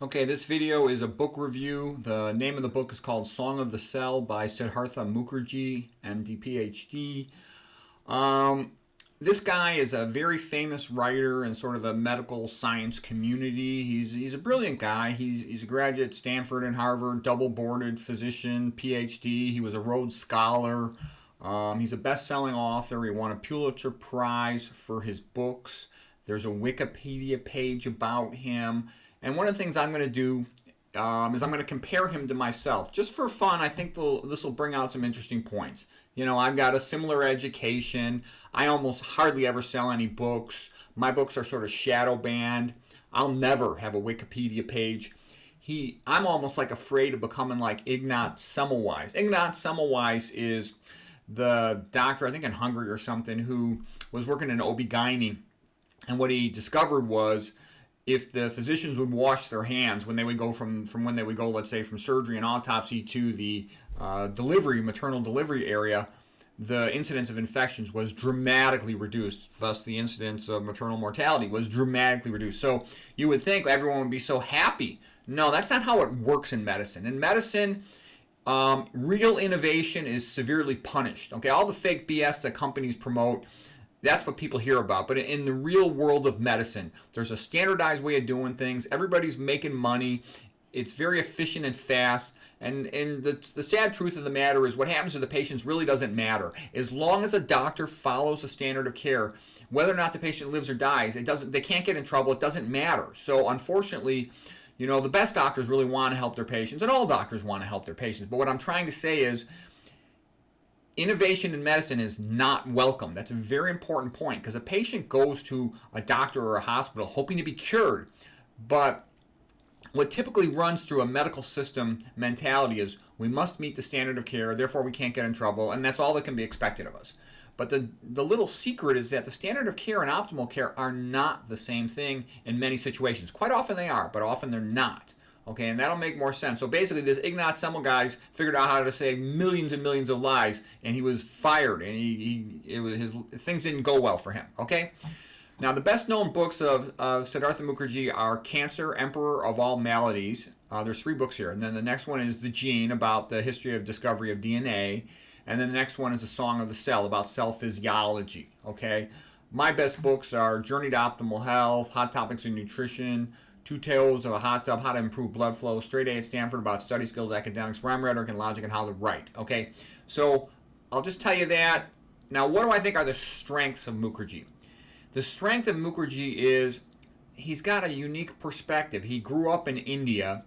Okay, this video is a book review. The name of the book is called Song of the Cell by Siddhartha Mukherjee MD PhD. This guy is a very famous writer in sort of the medical science community. He's a brilliant guy. He's a graduate at Stanford and Harvard, double-boarded physician, PhD. He was a Rhodes Scholar. He's a best-selling author. He won a Pulitzer Prize for his books. There's a Wikipedia page about him. And one of the things I'm going to do is I'm going to compare him to myself. Just for fun, I think this will bring out some interesting points. You know, I've got a similar education. I almost hardly ever sell any books. My books are sort of shadow banned. I'll never have a Wikipedia page. I'm almost like afraid of becoming like Ignaz Semmelweis. Ignaz Semmelweis is the doctor, I think in Hungary or something, who was working in OB-GYN. And what he discovered was if the physicians would wash their hands when they would go from when they would go, let's say, from surgery and autopsy to the maternal delivery area, the incidence of infections was dramatically reduced. Thus, the incidence of maternal mortality was dramatically reduced. So you would think everyone would be so happy. No, that's not how it works in medicine. In medicine, real innovation is severely punished. Okay, all the fake BS that companies promote, that's what people hear about. But in the real world of medicine, there's a standardized way of doing things. Everybody's making money. It's very efficient and fast. And the sad truth of the matter is what happens to the patients really doesn't matter. As long as a doctor follows a standard of care, whether or not the patient lives or dies, they can't get in trouble. It doesn't matter. So unfortunately, you know, the best doctors really want to help their patients, and all doctors want to help their patients. But what I'm trying to say is, innovation in medicine is not welcome. That's a very important point, because a patient goes to a doctor or a hospital hoping to be cured. But what typically runs through a medical system mentality is we must meet the standard of care, therefore we can't get in trouble, and that's all that can be expected of us. But the little secret is that the standard of care and optimal care are not the same thing in many situations. Quite often they are, but often they're not. Okay, and that'll make more sense. So basically, this Ignaz Semmelweis guy figured out how to save millions and millions of lives, and he was fired, and things didn't go well for him. Okay, now the best-known books of Siddhartha Mukherjee are Cancer, Emperor of All Maladies. There's 3 books here, and then the next one is The Gene, about the history of discovery of DNA, and then the next one is A Song of the Cell, about cell physiology. Okay, my best books are Journey to Optimal Health, Hot Topics in Nutrition, 2 Tales of a Hot Tub, How to Improve Blood Flow, Straight A at Stanford, about study skills, academics, rhyme, rhetoric, and logic, and how to write. Okay, so I'll just tell you that. Now, what do I think are the strengths of Mukherjee? The strength of Mukherjee is he's got a unique perspective. He grew up in India.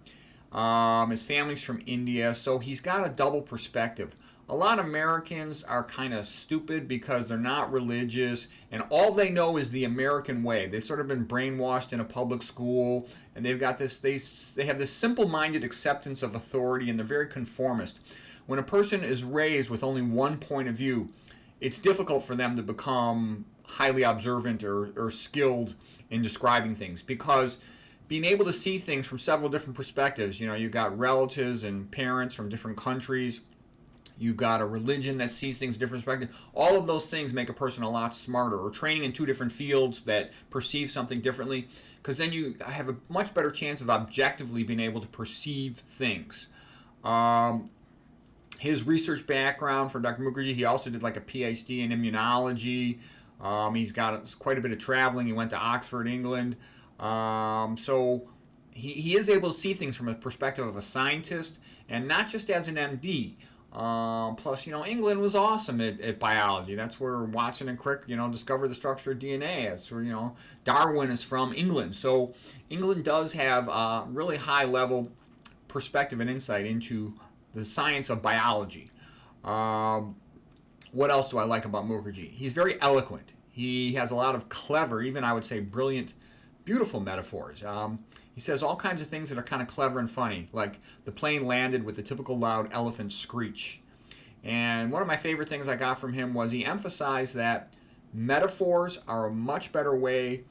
His family's from India, so he's got a double perspective. A lot of Americans are kind of stupid because they're not religious, and all they know is the American way. They've sort of been brainwashed in a public school, and they've got this, they have this simple-minded acceptance of authority, and they're very conformist. When a person is raised with only one point of view, it's difficult for them to become highly observant or skilled in describing things, because being able to see things from several different perspectives, you know, you've got relatives and parents from different countries, you've got a religion that sees things different perspectives. All of those things make a person a lot smarter, or training in 2 different fields that perceive something differently, because then you have a much better chance of objectively being able to perceive things. His research background for Dr. Mukherjee, he also did like a PhD in immunology. He's got quite a bit of traveling. He went to Oxford, England. So he is able to see things from a perspective of a scientist, and not just as an MD. Plus, you know, England was awesome at biology. That's where Watson and Crick, you know, discovered the structure of DNA. That's where, you know, Darwin is from England. So England does have a really high level perspective and insight into the science of biology. What else do I like about Mukherjee? He's very eloquent. He has a lot of clever, even I would say brilliant, beautiful metaphors. He says all kinds of things that are kind of clever and funny, like the plane landed with the typical loud elephant screech. And one of my favorite things I got from him was he emphasized that metaphors are a much better way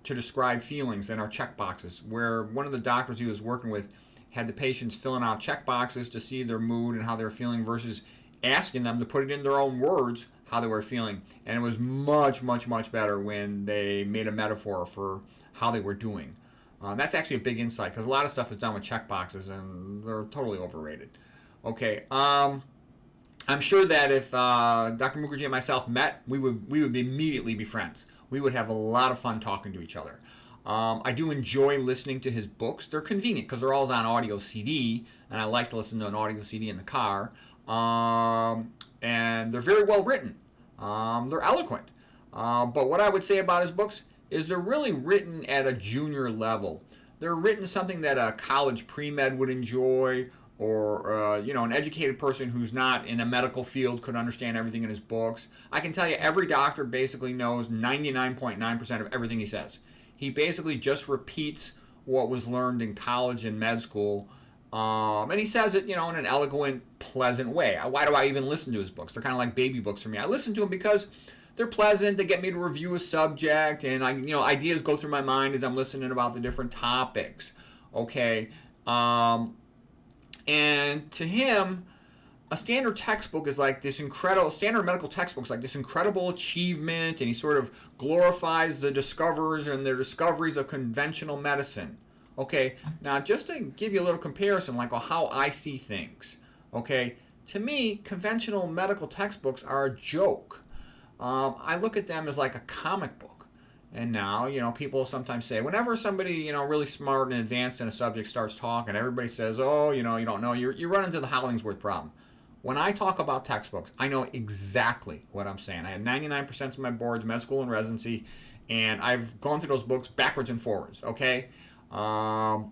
to describe feelings than our check boxes, where one of the doctors he was working with had the patients filling out check boxes to see their mood and how they were feeling versus asking them to put it in their own words how they were feeling. And it was much, much, much better when they made a metaphor for how they were doing. That's actually a big insight because a lot of stuff is done with check boxes and they're totally overrated. Okay. I'm sure that if Dr. Mukherjee and myself met, we would immediately be friends. We would have a lot of fun talking to each other. I do enjoy listening to his books. They're convenient because they're all on audio CD, and I like to listen to an audio CD in the car. And they're very well written. They're eloquent. But what I would say about his books is they're really written at a junior level. They're written something that a college pre-med would enjoy, or an educated person who's not in a medical field could understand everything in his books. I can tell you every doctor basically knows 99.9% of everything he says. He basically just repeats what was learned in college and med school, and he says it, in an eloquent, pleasant way. Why do I even listen to his books? They're kind of like baby books for me. I listen to them because they're pleasant. They get me to review a subject, and ideas go through my mind as I'm listening about the different topics. Okay. And to him, a standard textbook is like this incredible, standard medical textbook is like this incredible achievement, and he sort of glorifies the discoverers and their discoveries of conventional medicine. Okay, now just to give you a little comparison, like how I see things. Okay, to me, conventional medical textbooks are a joke. I look at them as like a comic book. And now, people sometimes say, whenever somebody, really smart and advanced in a subject starts talking, everybody says, oh, you don't know. You run into the Hollingsworth problem. When I talk about textbooks, I know exactly what I'm saying. I had 99% of my boards, med school and residency, and I've gone through those books backwards and forwards, okay? And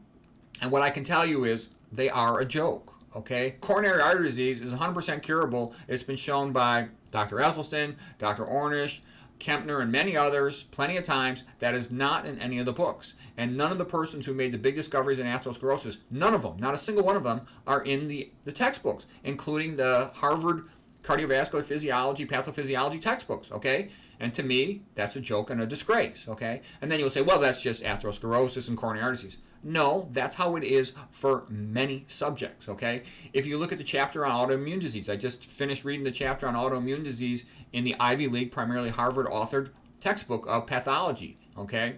what I can tell you is they are a joke, okay? Coronary artery disease is 100% curable. It's been shown by Dr. Esselstyn, Dr. Ornish, Kempner, and many others plenty of times. That is not in any of the books. And none of the persons who made the big discoveries in atherosclerosis, none of them, not a single one of them, are in the textbooks, including the Harvard cardiovascular physiology, pathophysiology textbooks, okay? And to me, that's a joke and a disgrace, okay? And then you'll say, well, that's just atherosclerosis and coronary artery disease. No, that's how it is for many subjects, okay? If you look at the chapter on autoimmune disease, I just finished reading the chapter on autoimmune disease in the Ivy League, primarily Harvard-authored textbook of pathology, okay?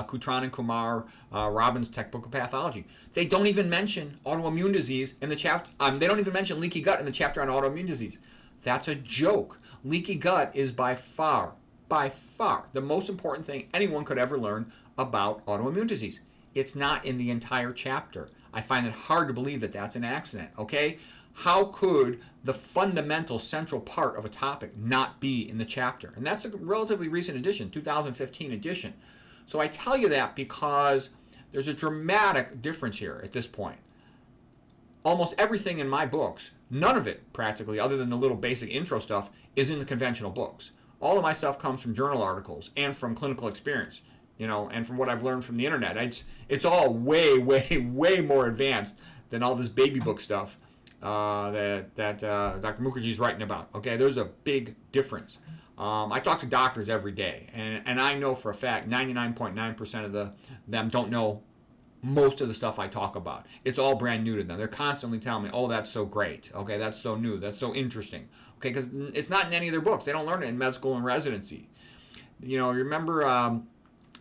Kutran and Kumar Robbins' textbook of pathology. They don't even mention autoimmune disease in the chapter. They don't even mention leaky gut in the chapter on autoimmune disease. That's a joke. Leaky gut is by far, the most important thing anyone could ever learn about autoimmune disease. It's not in the entire chapter. I find it hard to believe that that's an accident, okay? How could the fundamental central part of a topic not be in the chapter? And that's a relatively recent edition, 2015 edition. So I tell you that because there's a dramatic difference here at this point. Almost everything in my books, none of it practically, other than the little basic intro stuff, is in the conventional books. All of my stuff comes from journal articles and from clinical experience, and from what I've learned from the internet. It's all way, way, way more advanced than all this baby book stuff that Dr. Mukherjee's writing about. Okay, there's a big difference. I talk to doctors every day, and I know for a fact 99.9% of them don't know most of the stuff I talk about. It's all brand new to them. They're constantly telling me, oh, that's so great. Okay, that's so new. That's so interesting. Okay, because it's not in any of their books. They don't learn it in med school and residency. Remember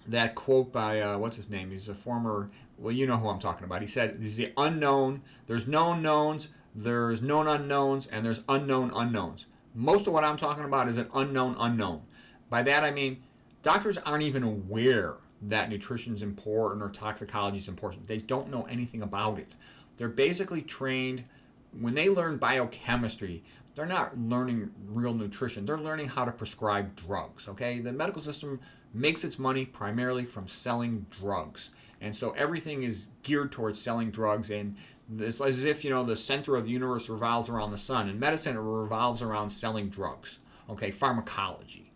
that quote by, what's his name? He's a former, well, you know who I'm talking about. He said, this is the unknown. There's known knowns, there's known unknowns, and there's unknown unknowns. Most of what I'm talking about is an unknown unknown. By that I mean doctors aren't even aware that nutrition is important or toxicology is important. They don't know anything about it. They're basically trained, when they learn biochemistry, they're not learning real nutrition. They're learning how to prescribe drugs, okay? The medical system makes its money primarily from selling drugs. And so everything is geared towards selling drugs, and it's as if, the center of the universe revolves around the sun. In medicine, it revolves around selling drugs, okay? Pharmacology,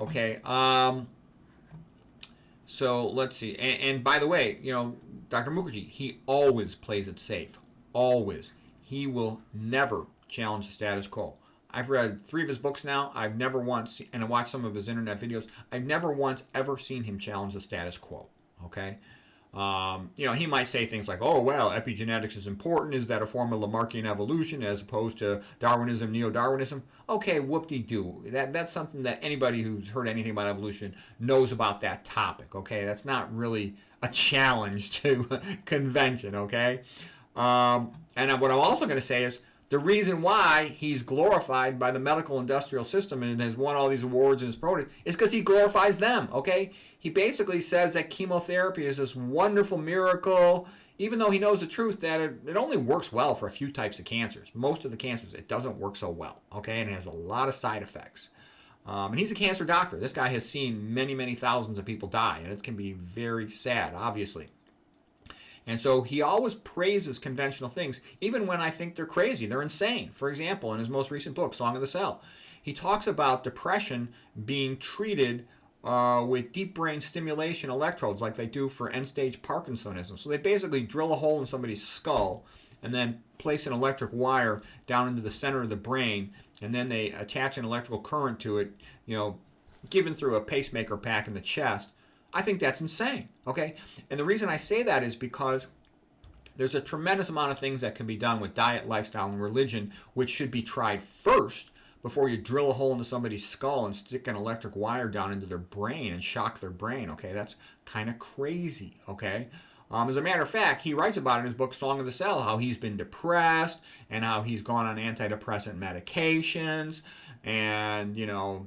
okay? So let's see. And by the way, Dr. Mukherjee, he always plays it safe. Always. He will never challenge the status quo. I've read 3 of his books now. I've never once, and I watched some of his internet videos, I've never once ever seen him challenge the status quo. Okay? He might say things like, oh, well, epigenetics is important. Is that a form of Lamarckian evolution as opposed to Darwinism, neo-Darwinism? Okay, whoop-de-doo. That's something that anybody who's heard anything about evolution knows about that topic, okay? That's not really a challenge to convention, okay? And what I'm also going to say is the reason why he's glorified by the medical industrial system and has won all these awards and is promoted is because he glorifies them, okay? He basically says that chemotherapy is this wonderful miracle, even though he knows the truth that it only works well for a few types of cancers. Most of the cancers, it doesn't work so well, okay? And it has a lot of side effects. And he's a cancer doctor. This guy has seen many, many thousands of people die, and it can be very sad, obviously. And so he always praises conventional things, even when I think they're crazy, they're insane. For example, in his most recent book, Song of the Cell, he talks about depression being treated with deep brain stimulation electrodes like they do for end-stage Parkinsonism. So they basically drill a hole in somebody's skull and then place an electric wire down into the center of the brain, and then they attach an electrical current to it, given through a pacemaker pack in the chest. I think that's insane, okay? And the reason I say that is because there's a tremendous amount of things that can be done with diet, lifestyle, and religion, which should be tried first before you drill a hole into somebody's skull and stick an electric wire down into their brain and shock their brain, okay? That's kind of crazy, okay? As a matter of fact, he writes about it in his book, Song of the Cell, how he's been depressed and how he's gone on antidepressant medications. And,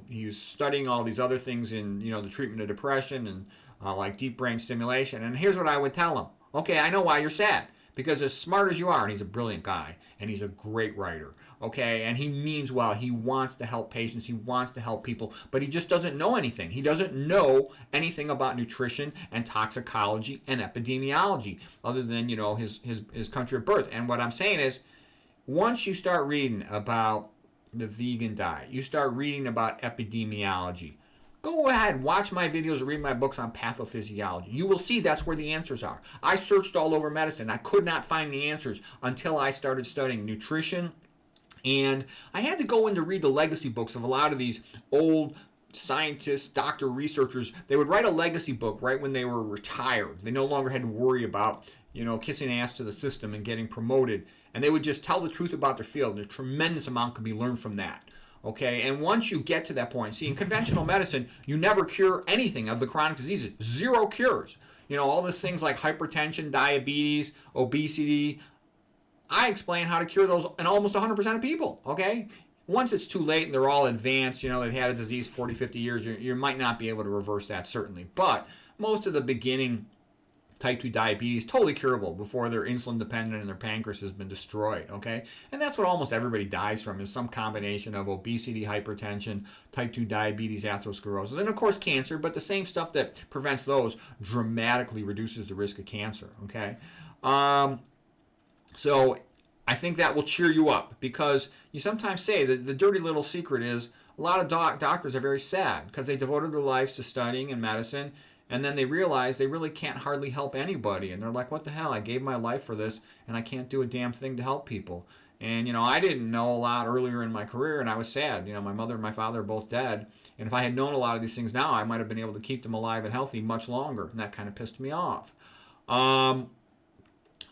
he's studying all these other things in, the treatment of depression and like deep brain stimulation. And here's what I would tell him. Okay, I know why you're sad. Because as smart as you are, and he's a brilliant guy, and he's a great writer, okay, and he means well. He wants to help patients. He wants to help people, but he just doesn't know anything. He doesn't know anything about nutrition and toxicology and epidemiology other than, his country of birth. And what I'm saying is, once you start reading about the vegan diet, you start reading about epidemiology, go ahead, watch my videos or read my books on pathophysiology. You will see that's where the answers are. I searched all over medicine. I could not find the answers until I started studying nutrition. And I had to go in to read the legacy books of a lot of these old scientists, doctor, researchers. They would write a legacy book right when they were retired. They no longer had to worry about, kissing ass to the system and getting promoted. And they would just tell the truth about their field. And a tremendous amount could be learned from that. Okay, and once you get to that point, see, in conventional medicine, you never cure anything of the chronic diseases. Zero cures. All these things like hypertension, diabetes, obesity. I explain how to cure those in almost 100% of people, okay? Once it's too late and they're all advanced, they've had a disease 40, 50 years, you might not be able to reverse that, certainly. But most of the beginning type 2 diabetes, totally curable before they're insulin dependent and their pancreas has been destroyed, okay? And that's what almost everybody dies from, is some combination of obesity, hypertension, type 2 diabetes, atherosclerosis, and of course cancer, but the same stuff that prevents those dramatically reduces the risk of cancer, okay? So I think that will cheer you up, because you sometimes say that the dirty little secret is a lot of doctors are very sad because they devoted their lives to studying and medicine, and then they realize they really can't hardly help anybody. And they're like, what the hell? I gave my life for this, and I can't do a damn thing to help people. And, I didn't know a lot earlier in my career, and I was sad. My mother and my father are both dead. And if I had known a lot of these things now, I might have been able to keep them alive and healthy much longer. And that kind of pissed me off.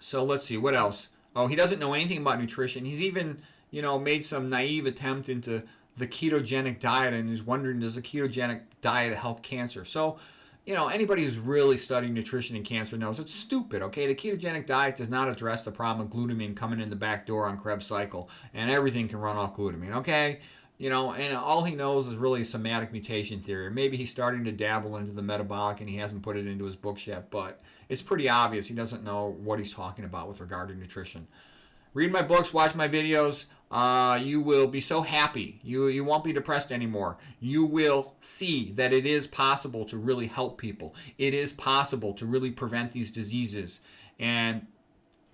So let's see, what else? Oh, he doesn't know anything about nutrition. He's even, made some naive attempt into the ketogenic diet, and he's wondering, does the ketogenic diet help cancer? So, anybody who's really studying nutrition and cancer knows it's stupid, okay? The ketogenic diet does not address the problem of glutamine coming in the back door on Krebs cycle, and everything can run off glutamine, okay? And all he knows is really somatic mutation theory. Maybe he's starting to dabble into the metabolic and he hasn't put it into his books yet, but it's pretty obvious he doesn't know what he's talking about with regard to nutrition. Read my books, watch my videos. You will be so happy. You won't be depressed anymore. You will see that it is possible to really help people. It is possible to really prevent these diseases. And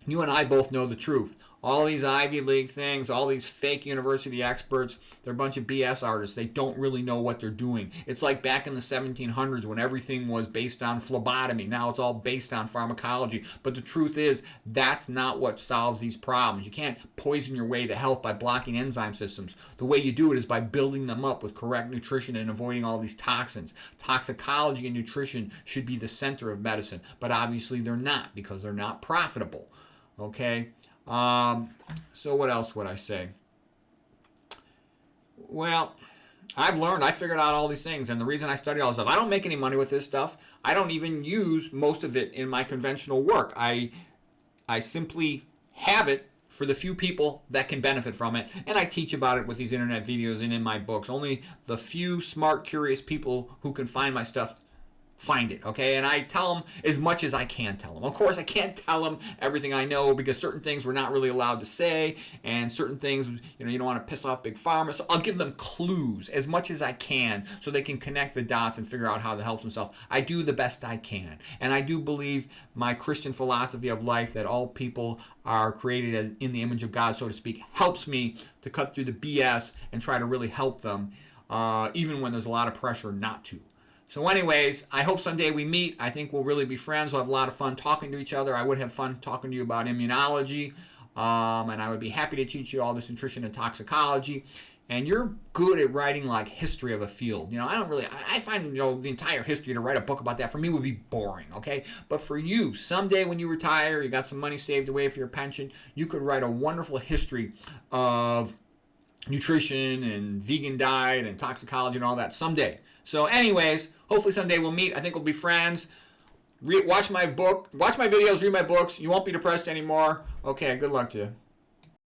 you and I both know the truth. All these Ivy League things, all these fake university experts, they're a bunch of BS artists. They don't really know what they're doing. It's like back in the 1700s when everything was based on phlebotomy. Now it's all based on pharmacology. But the truth is, that's not what solves these problems. You can't poison your way to health by blocking enzyme systems. The way you do it is by building them up with correct nutrition and avoiding all these toxins. Toxicology and nutrition should be the center of medicine, but obviously they're not because they're not profitable. Okay? So what else would I say? Well, I figured out all these things, and the reason I study all this stuff, I don't make any money with this stuff. I don't even use most of it in my conventional work. I simply have it for the few people that can benefit from it, and I teach about it with these internet videos and in my books. Only the few smart, curious people who can find my stuff find it, okay? And I tell them as much as I can tell them. Of course, I can't tell them everything I know because certain things we're not really allowed to say, and certain things, you don't want to piss off Big Pharma. So I'll give them clues as much as I can so they can connect the dots and figure out how to help themselves. I do the best I can. And I do believe my Christian philosophy of life that all people are created in the image of God, so to speak, helps me to cut through the BS and try to really help them, even when there's a lot of pressure not to. So anyways, I hope someday we meet. I think we'll really be friends. We'll have a lot of fun talking to each other. I would have fun talking to you about immunology. And I would be happy to teach you all this nutrition and toxicology. And you're good at writing like history of a field. I find, the entire history to write a book about that for me would be boring, okay? But for you, someday when you retire, you got some money saved away for your pension, you could write a wonderful history of nutrition and vegan diet and toxicology and all that someday. So anyways, hopefully someday we'll meet. I think we'll be friends. Watch my videos, read my books. You won't be depressed anymore. Okay, good luck to you.